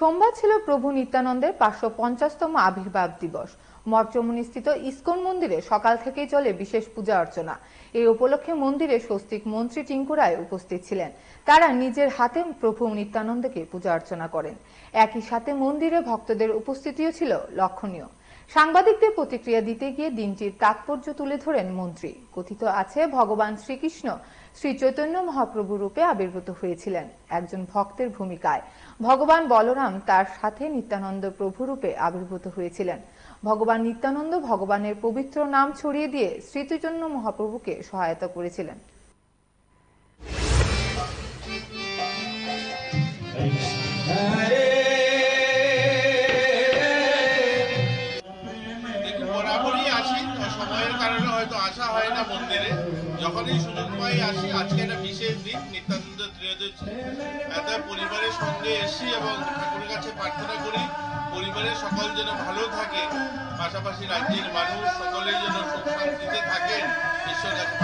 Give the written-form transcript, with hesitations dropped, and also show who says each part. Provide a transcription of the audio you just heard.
Speaker 1: সোমবার ছিল প্রভু নিত্যানন্দের 550তম আবির্ভাব দিবস। মঠচমুনিস্থিত ইস্কন মন্দিরে সকাল থেকেই চলে বিশেষ পূজা অর্চনা। এই উপলক্ষে মন্দিরে স্বস্তিক মন্ত্রী টিঙ্কু রায় উপস্থিত ছিলেন। তারা নিজের হাতে প্রভু নিত্যানন্দকে পূজা অর্চনা করেন। একই সাথে মন্দিরে ভক্তদের উপস্থিতিও ছিল লক্ষণীয়। সাংবাদিকদের প্রতিক্রিয়া দিতে গিয়ে দিনটির তাৎপর্য তুলে ধরেন মন্ত্রী। কথিত আছে, ভগবান শ্রীকৃষ্ণ শ্রী চৈতন্য মহাপ্রভু রূপে আবির্ভূত হয়েছিলেন একজন ভক্তের ভূমিকায়। ভগবান বলরাম তার সাথে নিত্যানন্দ প্রভু রূপে আবির্ভূত হয়েছিলেন। ভগবান নিত্যানন্দ ভগবানের পবিত্র নাম ছড়িয়ে দিয়ে শ্রী চৈতন্য মহাপ্রভুকে সহায়তা করেছিলেন।
Speaker 2: সময়ের কারণে হয়তো আসা হয় না মন্দিরে, যখনই সুযোগ পাই আসি। আজকে একটা বিশেষ দিন, নিত্যানন্দ ত্রয়োদশী। এত পরিবারের সঙ্গে এসি এবং ঠাকুরের কাছে প্রার্থনা করি পরিবারের সকল যেন ভালো থাকে, পাশাপাশি রাজ্যের মানুষ সকলেই যেন সুখ শান্তিতে থাকেন, ঈশ্বরের কাছে